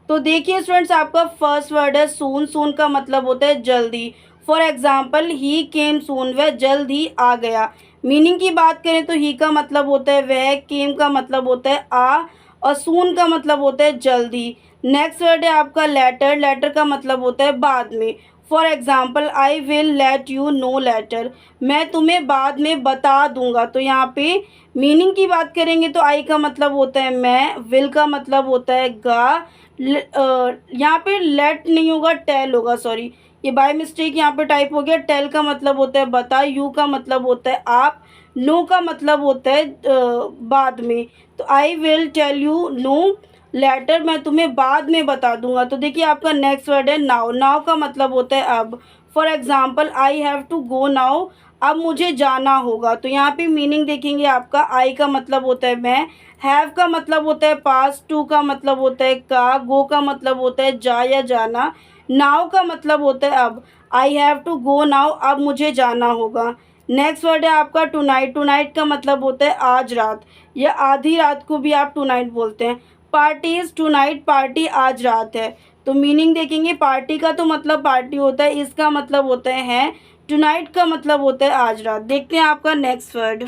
तो देखिए स्टूडेंट्स, आपका फर्स्ट वर्ड है सून। सून का मतलब होता है जल्दी। फॉर एग्जाम्पल ही केम सून, वह जल्द ही आ गया। मीनिंग की बात करें तो ही का मतलब होता है वह, केम का मतलब होता है आ, और सून का मतलब होता है जल्दी। नेक्स्ट वर्ड है आपका लेटर। लेटर का मतलब होता है बाद में। For example I will let you know later, मैं तुम्हें बाद में बता दूंगा। तो यहाँ पे मीनिंग की बात करेंगे तो आई का मतलब होता है मैं, विल का मतलब होता है गा, यहाँ पे लेट नहीं होगा, टेल होगा, सॉरी ये बाय मिस्टेक यहाँ पे टाइप हो गया। टेल का मतलब होता है बता, यू का मतलब होता है आप, नो का मतलब होता है बाद में। तो I will tell you know later, मैं तुम्हें बाद में बता दूंगा। तो देखिए आपका नेक्स्ट वर्ड है नाउ। नाउ का मतलब होता है अब। For example I have to go now, अब मुझे जाना होगा। तो यहाँ पे मीनिंग देखेंगे आपका आई का मतलब होता है मैं, हैव का मतलब होता है पास, टू का मतलब होता है का, गो का मतलब होता है जा या जाना, नाउ का मतलब होता है अब। I have to go now, अब मुझे जाना होगा। नेक्स्ट वर्ड है आपका टू नाइट। टू नाइट का मतलब होता है आज रात, या आधी रात को भी आप टू नाइट बोलते हैं। Party is tonight, party आज रात है। तो मीनिंग देखेंगे, पार्टी का तो मतलब पार्टी होता है, इसका मतलब होता है टुनाइट का मतलब होता है आज रात। देखते हैं आपका नेक्स्ट वर्ड।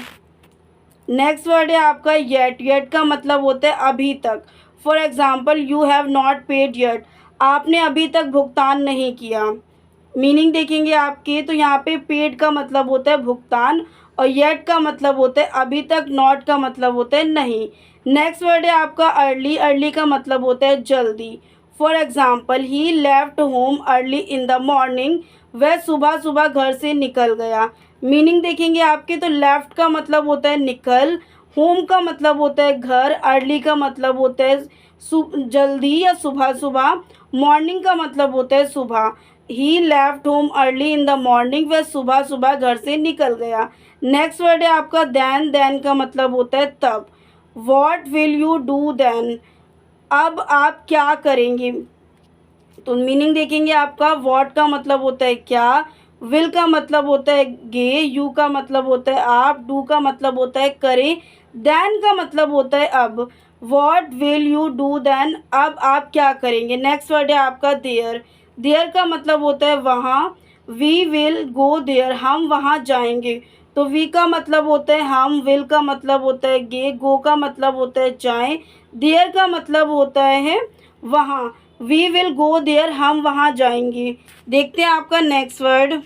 नेक्स्ट वर्ड है आपका येट। येट का मतलब होता है अभी तक। For example you have not paid yet, आपने अभी तक भुगतान नहीं किया। मीनिंग देखेंगे आपके तो यहाँ पे पेड का मतलब होता है भुगतान, और येट का मतलब होता है अभी तक, नॉट का मतलब होता है नहीं। नेक्स्ट वर्ड है आपका अर्ली। अर्ली का मतलब होता है जल्दी। For example he left home early in the morning, वह सुबह सुबह घर से निकल गया। मीनिंग देखेंगे आपके तो लेफ्ट का मतलब होता है निकल, होम का मतलब होता है घर, अर्ली का मतलब होता है जल्दी या सुबह सुबह, मॉर्निंग का मतलब होता है सुबह। He left home early in the morning, वह सुबह सुबह घर से निकल गया। नेक्स्ट वर्ड है आपका देन। देन का मतलब होता है तब। What will you do then, अब आप क्या करेंगे। तो मीनिंग देखेंगे आपका वॉट का मतलब होता है क्या, विल का मतलब होता है गे, यू का मतलब होता है आप, डू का मतलब होता है करें, देन का मतलब होता है अब। What will you do then, अब आप क्या करेंगे। नेक्स्ट वर्ड है आपका देयर। देयर का मतलब होता है वहाँ। वी विल गो देयर, हम वहाँ जाएंगे। तो वी का मतलब होता है हम, विल का मतलब होता है गे, गो का मतलब होता है जाएं, देयर का मतलब होता है वहाँ। वी विल गो देयर, हम वहाँ जाएंगे। देखते हैं आपका नेक्स्ट वर्ड।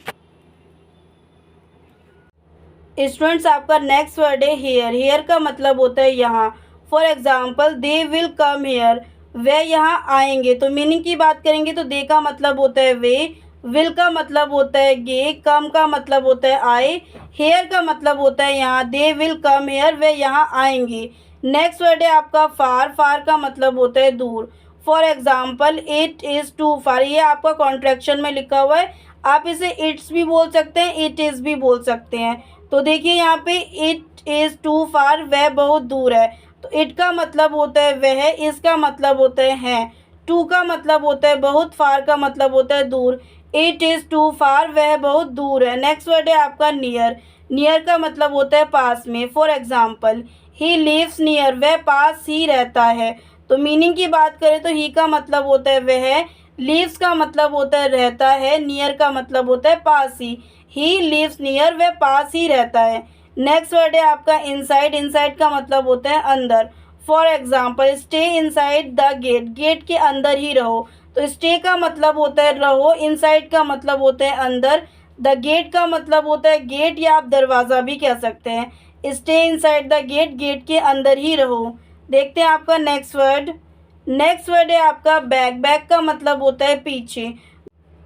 स्टूडेंट्स आपका नेक्स्ट वर्ड है हेयर। हेयर का मतलब होता है यहाँ। For example they will come here, वे यहाँ आएंगे। तो मीनिंग की बात करेंगे तो दे का मतलब होता है वे, विल का मतलब होता है गे, कम का मतलब होता है आए, हेयर का मतलब होता है यहाँ। दे विल कम हेयर, वे यहाँ आएंगे। नेक्स्ट वर्ड है आपका फार। फार का मतलब होता है दूर। For example it is too far, ये आपका कॉन्ट्रैक्शन में लिखा हुआ है, आप इसे इट्स भी बोल सकते हैं, इट इज़ भी बोल सकते हैं। तो देखिए यहाँ पे इट इज़ टू फार, वह बहुत दूर है। तो इट का मतलब होता है वह, इसका मतलब होता है टू का मतलब होता है बहुत, फार का मतलब होता है दूर। इट इज़ टू फार, वह बहुत दूर है। नेक्स्ट वर्ड है आपका नियर। नियर का मतलब होता है पास में। For example he lives near, वह पास ही रहता है। तो मीनिंग की बात करें तो ही का मतलब होता है वह, लिव्स का मतलब होता है रहता है, नियर का मतलब होता है पास ही लिव्स नियर, वह पास ही रहता है। नेक्स्ट वर्ड है आपका इनसाइड। इनसाइड का मतलब होता है अंदर। For example stay inside the gate, gate के अंदर ही रहो। तो स्टे का मतलब होता है रहो, इनसाइड का मतलब होता है अंदर, द गेट का मतलब होता है गेट, या आप दरवाज़ा भी कह सकते हैं। Stay inside the gate, gate के अंदर ही रहो। देखते हैं आपका नेक्स्ट वर्ड। नेक्स्ट वर्ड है आपका बैक। बैक का मतलब होता है पीछे।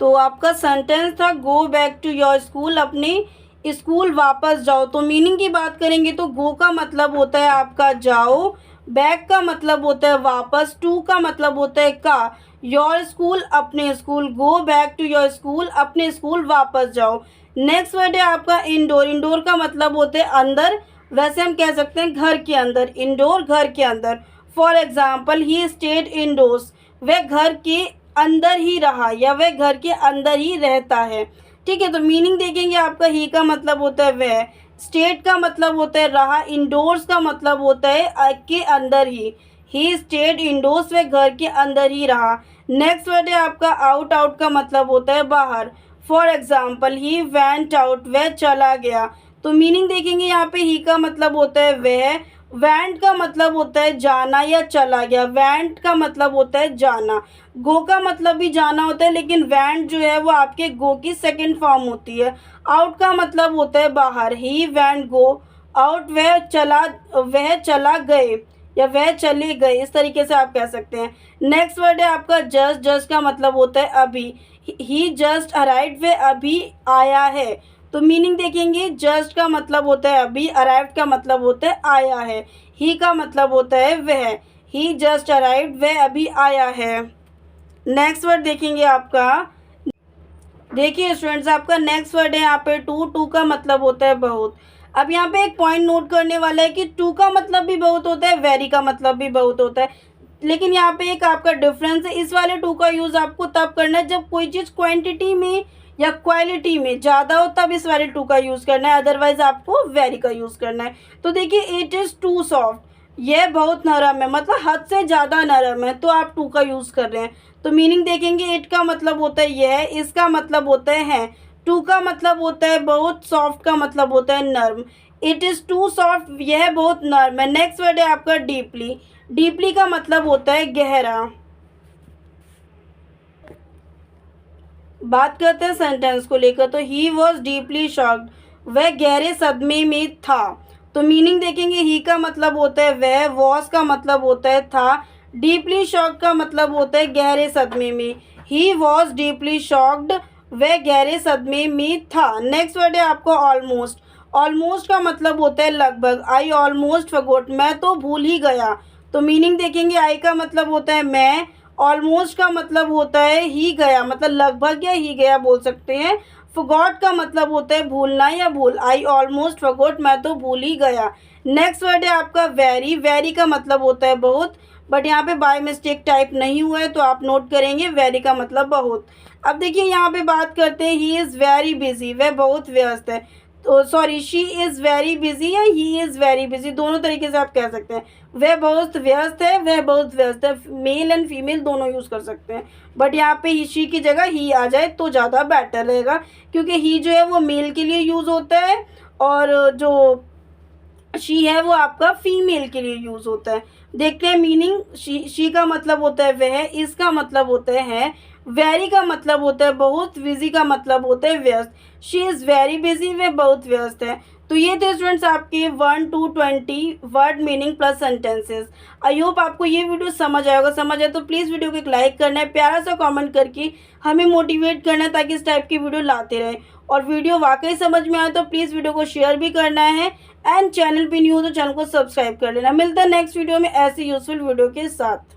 तो आपका सेंटेंस था go back to your school, अपने स्कूल वापस जाओ। तो मीनिंग की बात करेंगे तो गो का मतलब होता है आपका जाओ, बैक का मतलब होता है वापस, टू का मतलब होता है का, योर स्कूल अपने school, go back to your school, अपने स्कूल वापस जाओ। नेक्स्ट वर्ड है आपका इंडोर। इंडोर का मतलब होता है अंदर, वैसे हम कह सकते हैं घर के अंदर, इंडोर घर के अंदर। For example he stayed indoors, वह घर के अंदर ही रहा, या वह घर के अंदर ही रहता है। ठीक है, तो मीनिंग देखेंगे आपका ही का मतलब होता है वह, स्टेट का मतलब होता है रहा, इंडोर्स का मतलब होता है के अंदर ही, ही स्टेड इंडोर्स, वह घर के अंदर ही रहा। नेक्स्ट वर्ड है आपका आउट। आउट का मतलब होता है बाहर। For example he went out, वह चला गया। तो मीनिंग देखेंगे यहाँ पे ही का मतलब होता है वह, वेंट का मतलब होता है जाना या चला गया। वेंट का मतलब होता है जाना। गो का मतलब भी जाना होता है, लेकिन वेंट जो है वो आपके गो की सेकंड फॉर्म होती है। आउट का मतलब होता है बाहर। ही वेंट गो आउट, वह चला गए या वह चले गए, इस तरीके से आप कह सकते हैं। नेक्स्ट वर्ड है आपका जस्ट। जस्ट का मतलब होता है अभी। ही जस्ट अराइव्ड, वह अभी आया है। तो मीनिंग देखेंगे, जस्ट का मतलब होता है अभी, अराइव्ड का मतलब होता है आया है, ही का मतलब होता है वह। ही जस्ट अराइव्ड, वह अभी आया है। नेक्स्ट वर्ड देखेंगे आपका, देखिए स्टूडेंट्स आपका नेक्स्ट वर्ड है यहाँ पे टू। टू का मतलब होता है बहुत। अब यहाँ पे एक पॉइंट नोट करने वाला है कि टू का मतलब भी बहुत होता है, वेरी का मतलब भी बहुत होता है, लेकिन यहाँ पे एक आपका डिफरेंस है। इस वाले टू का यूज़ आपको तब करना है जब कोई चीज़ क्वांटिटी में या क्वालिटी में ज़्यादा हो, तब इस वाले टू का यूज़ करना है, अदरवाइज आपको वेरी का यूज़ करना है। तो देखिए इट इज़ टू सॉफ्ट, यह बहुत नरम है, मतलब हद से ज़्यादा नरम है, तो आप टू का यूज़ कर रहे हैं। तो मीनिंग देखेंगे, इट का मतलब होता है यह, इसका मतलब होता है। टू का मतलब होता है बहुत, सॉफ्ट का मतलब होता है नर्म। इट इज़ टू सॉफ्ट, यह बहुत नर्म है। नेक्स्ट वर्ड है आपका डीपली। डीपली का मतलब होता है गहरा। बात करते हैं सेंटेंस को लेकर, तो ही वॉज डीपली शॉक्ड, वह गहरे सदमे में था। तो मीनिंग देखेंगे, ही का मतलब होता है वह, वॉज का मतलब होता है था, डीपली शॉक्ड का मतलब होता है गहरे सदमे में। ही वॉज डीपली शॉक्ड, वह गहरे सदमे में था। नेक्स्ट वर्ड है आपको ऑलमोस्ट। ऑलमोस्ट का मतलब होता है लगभग। आई ऑलमोस्ट फॉरगॉट, मैं तो भूल ही गया। तो मीनिंग देखेंगे, आई का मतलब होता है मैं, ऑलमोस्ट का मतलब होता है ही गया, मतलब लगभग या ही गया बोल सकते हैं। फॉरगॉट का मतलब होता है भूलना या भूल। आई ऑलमोस्ट फॉरगॉट, मैं तो भूल ही गया। नेक्स्ट वर्ड है आपका वेरी। वेरी का मतलब होता है बहुत, बट यहाँ पे बाय मिस्टेक टाइप नहीं हुआ है, तो आप नोट करेंगे वेरी का मतलब बहुत। अब देखिए यहाँ पे बात करते हैं, ही इज़ वेरी बिजी, वह बहुत व्यस्त है। तो sorry, she is very busy या ही इज़ वेरी बिजी, दोनों तरीके से आप कह सकते हैं। वह बहुत व्यस्त है, वह बहुत व्यस्त है, मेल एंड फीमेल दोनों यूज़ कर सकते हैं, बट यहाँ पे ही शी की जगह ही आ जाए तो ज़्यादा बेटर रहेगा, क्योंकि ही जो है वो मेल के लिए यूज़ होता है और जो शी है वो आपका फीमेल के लिए यूज़ होता है। देखते हैं मीनिंग। शी का मतलब होता है वह, इसका मतलब होता है, वेरी का मतलब होता है बहुत, बिजी का मतलब होता है व्यस्त। शी इज़ वेरी बिजी, वह बहुत व्यस्त है। तो ये थे स्टूडेंट्स आपके 1 to 20 word meaning plus sentences. I hope आपको ये वीडियो समझ आएगा। समझ आए तो प्लीज़ वीडियो को एक लाइक करना है, प्यारा सा कमेंट करके हमें मोटिवेट करना है, ताकि इस टाइप की वीडियो लाते रहें। और वीडियो वाकई समझ में आए तो प्लीज़ वीडियो को शेयर भी करना है, एंड चैनल पे न्यू हो तो चैनल को सब्सक्राइब कर लेना। मिलता है नेक्स्ट वीडियो में ऐसी यूजफुल वीडियो के साथ।